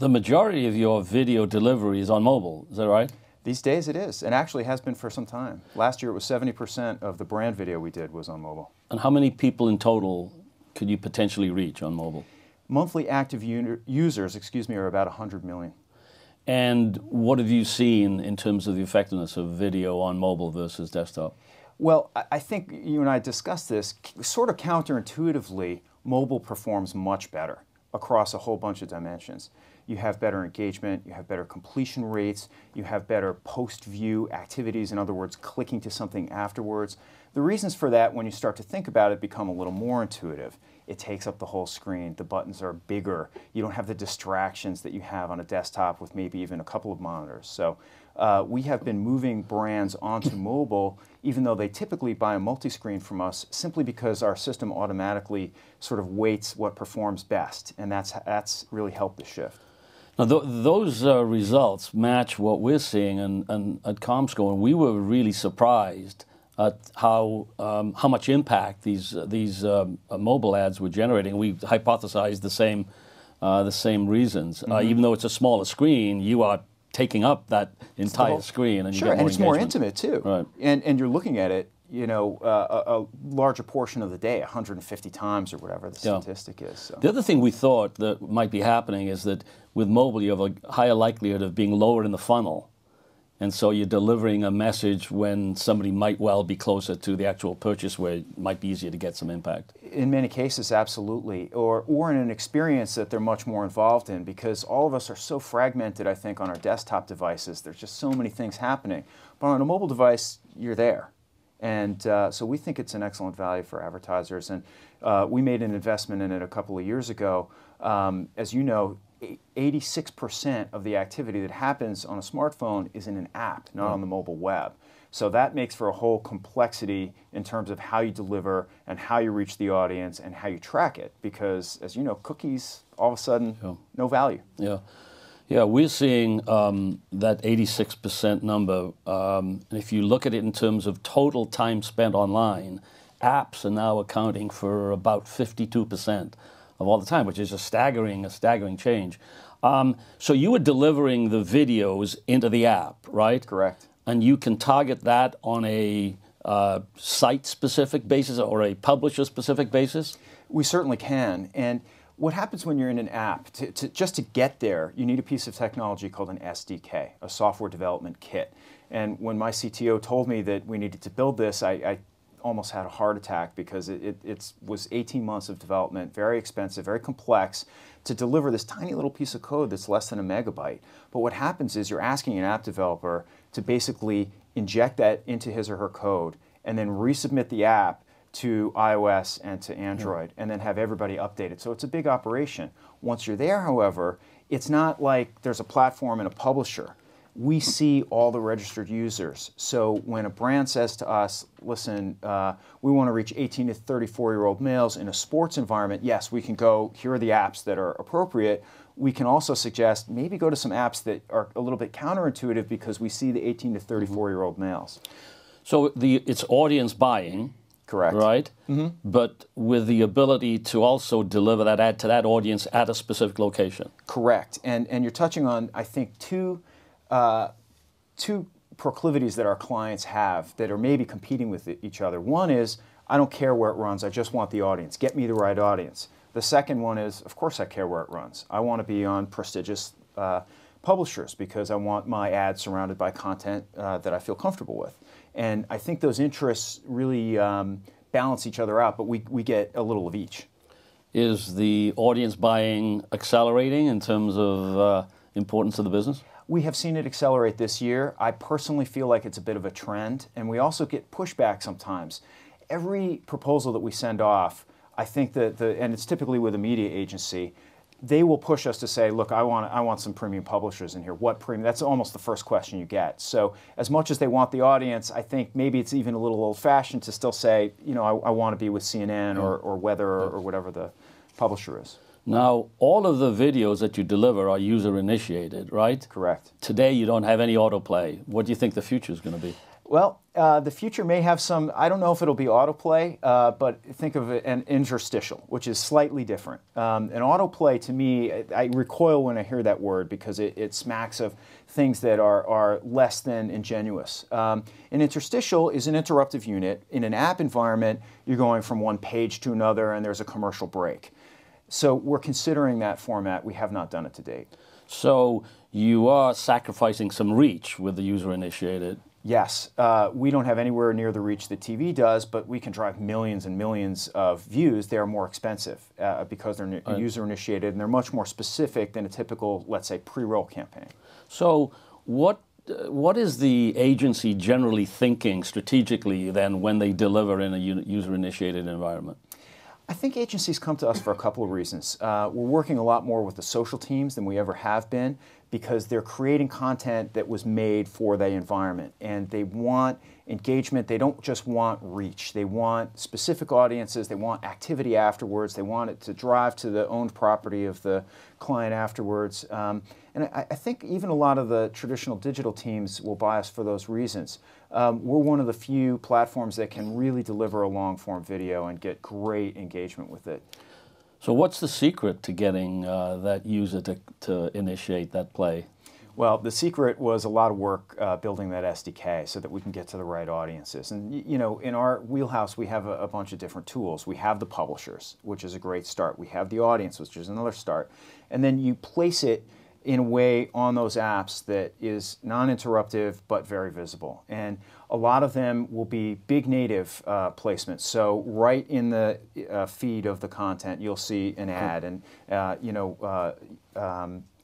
The majority of your video delivery is on mobile, is that right? These days it is, and actually has been for some time. Last year it was 70% of the brand video we did was on mobile. And how many people in total could you potentially reach on mobile? Monthly active users, are about 100 million. And what have you seen in terms of the effectiveness of video on mobile versus desktop? Well, I think you and I discussed this, sort of counterintuitively, mobile performs much better across a whole bunch of dimensions. You have better engagement, you have better completion rates, you have better post-view activities, in other words, clicking to something afterwards. The reasons for that, when you start to think about it, become a little more intuitive. It takes up the whole screen, the buttons are bigger, you don't have the distractions that you have on a desktop with maybe even a couple of monitors. So we have been moving brands onto mobile, even though they typically buy a multi-screen from us, simply because our system automatically sort of weights what performs best, and that's really helped the shift. Now, those results match what we're seeing at ComScore, and we were really surprised at how much impact these mobile ads were generating. We hypothesized the same reasons. Even though it's a smaller screen, you are taking up that entire screen, and you get more and it's more engagement. intimate too. Right. And you're looking at it, a larger portion of the day, 150 times or whatever the statistic is. So. The other thing we thought that might be happening is that with mobile, you have a higher likelihood of being lower in the funnel. And so you're delivering a message when somebody might well be closer to the actual purchase, where it might be easier to get some impact. In many cases, absolutely. Or in an experience that they're much more involved in, because all of us are so fragmented, I think, on our desktop devices. There's just so many things happening. But on a mobile device, you're there. And so we think it's an excellent value for advertisers. And we made an investment in it a couple of years ago. As you know, 86% of the activity that happens on a smartphone is in an app, not on the mobile web. So that makes for a whole complexity in terms of how you deliver and how you reach the audience and how you track it. Because, as you know, cookies, all of a sudden, no value. Yeah, we're seeing that 86% number. And if you look at it in terms of total time spent online, apps are now accounting for about 52% of all the time, which is a staggering change. So you were delivering the videos into the app, right? Correct. And you can target that on a site-specific basis or a publisher-specific basis? We certainly can. And what happens when you're in an app, just to get there, you need a piece of technology called an SDK, a software development kit. And when my CTO told me that we needed to build this, I almost had a heart attack, because it was 18 months of development, very expensive, very complex, to deliver this tiny little piece of code that's less than a megabyte. But what happens is you're asking an app developer to basically inject that into his or her code and then resubmit the app to iOS and to Android, and then have everybody update it. So it's a big operation. Once you're there, however, it's not like there's a platform and a publisher. We see all the registered users. So when a brand says to us, listen, we want to reach 18 to 34-year-old males in a sports environment, yes, we can go, here are the apps that are appropriate. We can also suggest maybe go to some apps that are a little bit counterintuitive, because we see the 18 to 34-year-old males. So it's audience buying. Correct. Right? But with the ability to also deliver that ad to that audience at a specific location. Correct. And you're touching on, I think, two proclivities that our clients have that are maybe competing with each other. One is, I don't care where it runs, I just want the audience. Get me the right audience. The second one is, of course I care where it runs. I want to be on prestigious publishers, because I want my ads surrounded by content that I feel comfortable with. And I think those interests really balance each other out, but we get a little of each. Is the audience buying accelerating in terms of importance to the business? We have seen it accelerate this year. I personally feel like it's a bit of a trend, and we also get pushback sometimes. Every proposal that we send off, I think that and it's typically with a media agency, they will push us to say, look, I want some premium publishers in here. What premium? That's almost the first question you get. So as much as they want the audience, I think maybe it's even a little old-fashioned to still say, I want to be with CNN or Weather or whatever the publisher is. Now, all of the videos that you deliver are user-initiated, right? Correct. Today, you don't have any autoplay. What do you think the future is going to be? Well, the future may have some, I don't know if it'll be autoplay, but think of it an interstitial, which is slightly different. An autoplay, to me, I recoil when I hear that word because it smacks of things that are less than ingenuous. An interstitial is an interruptive unit. In an app environment, you're going from one page to another and there's a commercial break. So we're considering that format. We have not done it to date. So you are sacrificing some reach with the user-initiated. Yes, we don't have anywhere near the reach that TV does, but we can drive millions and millions of views. They are more expensive because they're user-initiated, and they're much more specific than a typical, let's say, pre-roll campaign. So what is the agency generally thinking strategically then when they deliver in a user-initiated environment? I think agencies come to us for a couple of reasons. We're working a lot more with the social teams than we ever have been because they're creating content that was made for the environment, and they want engagement. They don't just want reach. They want specific audiences. They want activity afterwards. They want it to drive to the owned property of the client afterwards. And I think even a lot of the traditional digital teams will buy us for those reasons. We're one of the few platforms that can really deliver a long-form video and get great engagement with it. So what's the secret to getting that user to initiate that play? Well, the secret was a lot of work building that SDK so that we can get to the right audiences. And you know, in our wheelhouse, we have a bunch of different tools. We have the publishers, which is a great start. We have the audience, which is another start. And then you place it in a way on those apps that is non-interruptive but very visible. And a lot of them will be big native placements. So right in the feed of the content, you'll see an ad. And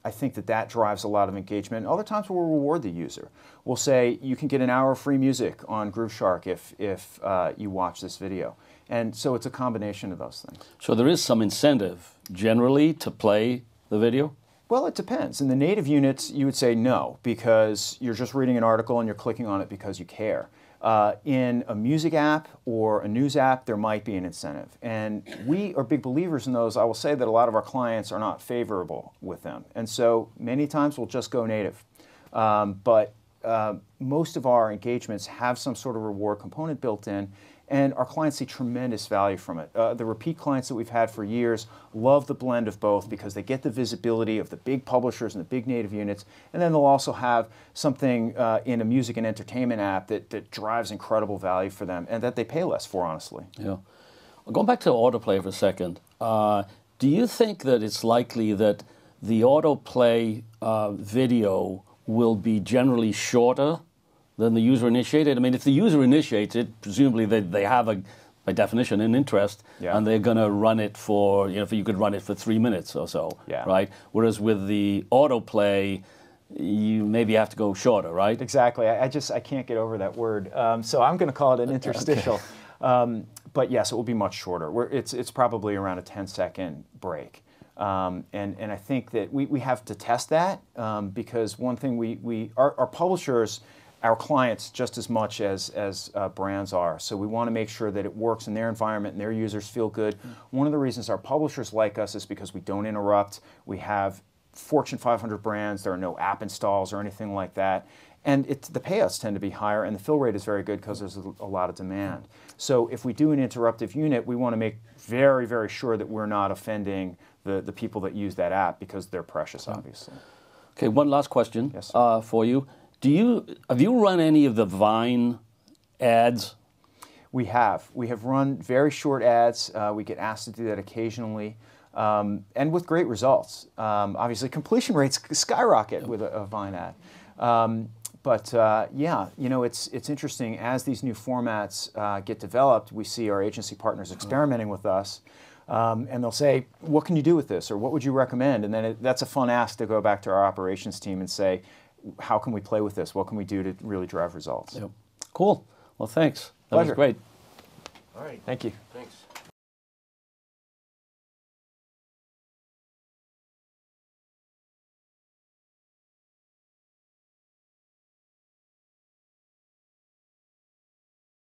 I think that drives a lot of engagement. Other times we'll reward the user. We'll say you can get an hour of free music on Grooveshark if you watch this video. And so it's a combination of those things. So there is some incentive generally to play the video? Well, it depends. In the native units, you would say no, because you're just reading an article and you're clicking on it because you care. In a music app or a news app, there might be an incentive. And we are big believers in those. I will say that a lot of our clients are not favorable with them. And so many times we'll just go native. But most of our engagements have some sort of reward component built in. And our clients see tremendous value from it. The repeat clients that we've had for years love the blend of both because they get the visibility of the big publishers and the big native units, and then they'll also have something in a music and entertainment app that drives incredible value for them and that they pay less for, honestly. Yeah. Going back to autoplay for a second, do you think that it's likely that the autoplay video will be generally shorter than the user-initiated? I mean, if the user initiates it, presumably they have, by definition, an interest, and they're going to run it for, you could run it for 3 minutes or so, right? Whereas with the autoplay, you maybe have to go shorter, right? Exactly. I can't get over that word. So I'm going to call it an interstitial. Okay. But yes, it will be much shorter. It's probably around a 10-second break. And I think that we have to test that because one thing our publishers, our clients just as much as brands are. So we want to make sure that it works in their environment and their users feel good. One of the reasons our publishers like us is because we don't interrupt. We have Fortune 500 brands. There are no app installs or anything like that. And the payouts tend to be higher, and the fill rate is very good because there's a lot of demand. So if we do an interruptive unit, we want to make very, very sure that we're not offending the people that use that app because they're precious, obviously. Okay, one last question for you. Have you run any of the Vine ads? We have. We have run very short ads. We get asked to do that occasionally, and with great results. Obviously, completion rates skyrocket with a Vine ad. Yeah, it's interesting. As these new formats get developed, we see our agency partners experimenting with us. And they'll say, what can you do with this? Or what would you recommend? And then that's a fun ask to go back to our operations team and say, how can we play with this? What can we do to really drive results? Yep. Cool. Well, thanks. That Pleasure. was great. All right. Thank you.